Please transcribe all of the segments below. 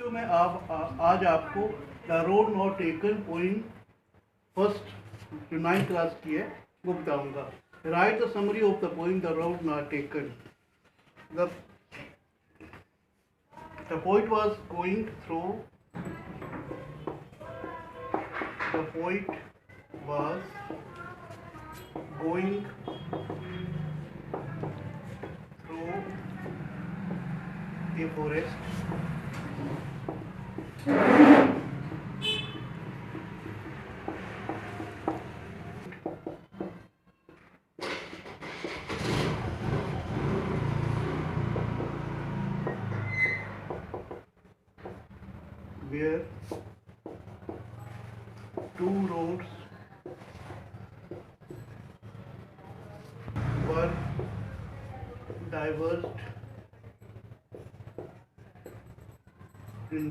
तो मैं आज आपको the road not taken point first जो 9th क्लास की है वो बताऊंगा। Right the summary of the point the road not taken. The poet was going through. The poet was going through a forest. Where two roads were diverged in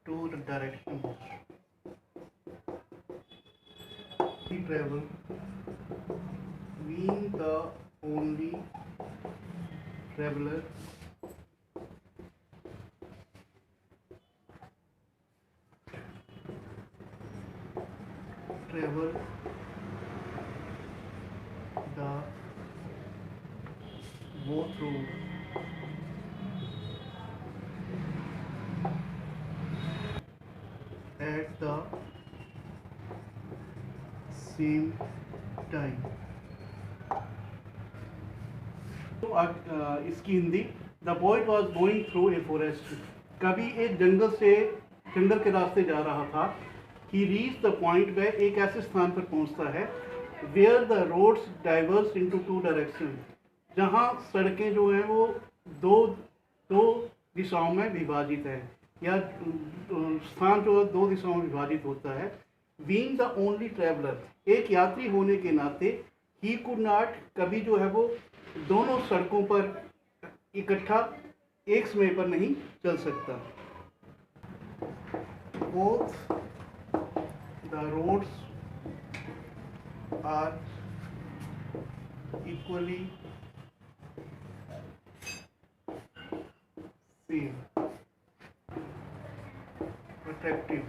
two directions. He traveled, being the only traveler travel the both roads at the same time. तो इसकी Hindi, the poet was going through a forest. कभी एक जंगल के रास्ते जा रहा था। ही reach the point, वह एक ऐसे स्थान पर पहुंचता है where the roads diverse into two direction, जहां सड़कें जो हैं वो दो दिशाओं में विभाजित है, या स्थान जो है दो दिशाओं में विभाजित होता है। बीइंग द ओनली ट्रैवलर, एक यात्री होने के नाते, ही कुड नॉट, कभी जो है वो दोनों सड़कों पर इकट्ठा एक समय पर नहीं चल सकता। Both the roads are equally same attractive.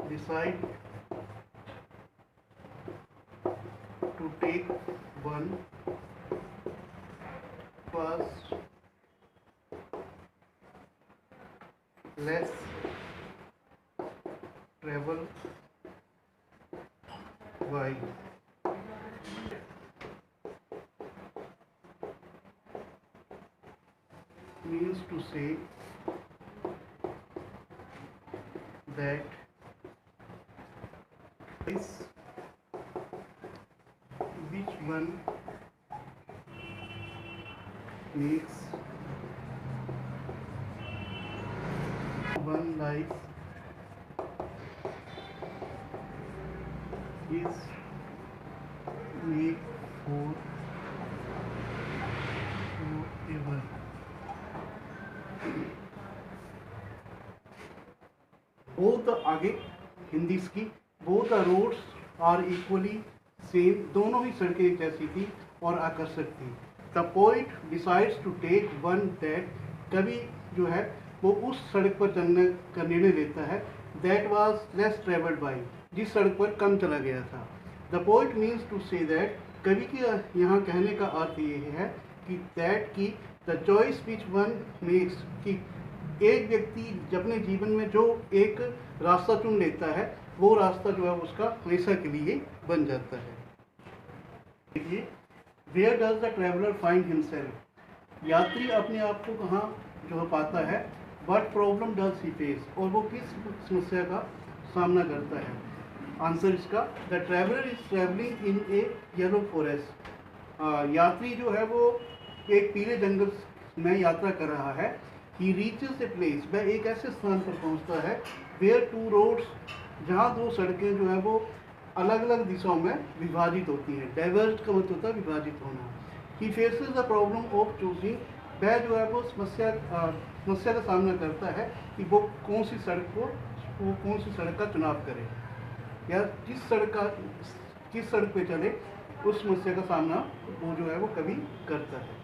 Decide to take one first, less travel wide. Means to say that is which one makes one life is make for forever. Both आगे हिंदी की, both the roads are equally same, दोनों ही सड़कें एक जैसी थी और आकर्षक थी। The poet decides to take one that, कभी जो है वो उस सड़क पर चलने का निर्णय लेता है that was less travelled by, जिस सड़क पर कम चला गया था। The poet means to say that, कवि के यहाँ कहने का अर्थ ये है कि दैट की the choice which one makes, कि एक व्यक्ति अपने जीवन में जो एक रास्ता चुन लेता है वो रास्ता जो है उसका हमेशा के लिए बन जाता है। देखिए, where does the traveller find himself, यात्री अपने आप को कहाँ जो है पाता है। What problem does he face, और वो किस समस्या का सामना करता है। आंसर इसका, the traveller is travelling in A yellow forest, यात्री जो है वो एक पीले जंगल में यात्रा कर रहा है। ही रीचेस ए प्लेस, वह एक ऐसे स्थान पर पहुंचता है वेयर टू रोड्स, जहां दो सड़कें जो है वो अलग अलग दिशाओं में विभाजित होती हैं। डाइवर्ज का मतलब होता है विभाजित होना। He faces the problem of choosing, वह जो है वो समस्या का सामना करता है कि वो कौन सी सड़क को वो कौन सी सड़क का चुनाव करे या किस सड़क पे चले, उस समस्या का सामना वो जो है वो कभी करता है।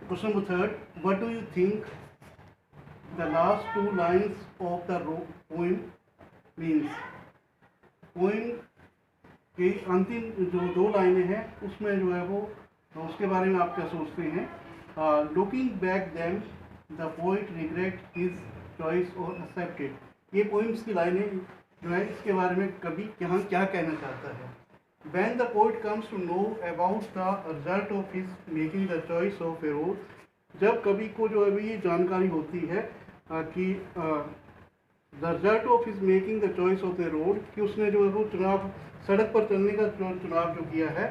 Question number third, what do you think the last 2 lines of the poem means? Poem की अंतिम जो 2 लाइनें हैं उसमें जो है वो उसके बारे में आप क्या सोचते हैं? Looking back them the poet regret his choice और एक्सेप्टेड। ये पोइम्स की लाइनें जो है इसके बारे में कभी यहाँ क्या कहना चाहता है? When the poet comes to know about the result of his making the choice of a road, जब कवि को जो है ये जानकारी होती है कि the result of his making the choice of a road, कि उसने जो है वो चुनाव सड़क पर चलने का चुनाव जो किया है,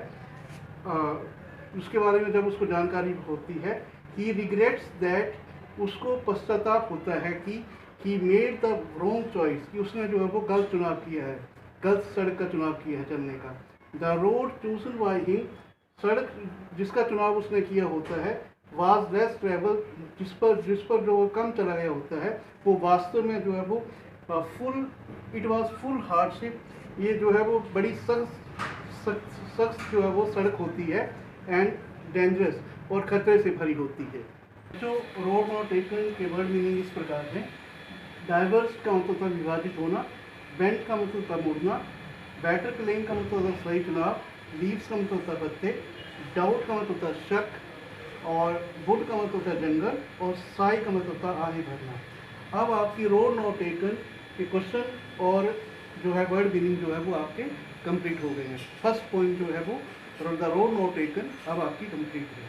उसके बारे में जब उसको जानकारी होती है, he regrets that, उसको पश्चाताप होता है कि he made the wrong choice, कि उसने जो है वो गलत चुनाव किया है, गलत सड़क का चुनाव किया है चलने का। The road chosen by him, सड़क जिसका चुनाव उसने किया होता है, वाज लेस ट्रेवल, जिस पर जो कम चला गया होता है, वो वास्तव में जो है वो इट वाज फुल हार्डशिप, ये जो है वो बड़ी सख्त जो है वो सड़क होती है, एंड डेंजरस, और खतरे से भरी होती है। जो रोड नॉट टेकन के वर्ड मीनिंग इस प्रकार है। डाइवर्स का मतलब था विभाजित होना, बेंट का मतलब था मुड़ना, बैटर क्लेम का मतलब था सही चुनाव, लीव्स का मतलब था पत्ते, डाउट का मतलब था शक, और वुड का मतलब था जंगल, और साई का मतलब था आगे भरना। अब आपकी रोड नॉट टेकन के क्वेश्चन और जो है वर्ड मीनिंग जो है वो आपके कंप्लीट हो गए हैं। फर्स्ट पॉइंट जो है वो द रोड नॉट टेकन अब आपकी कंप्लीट है।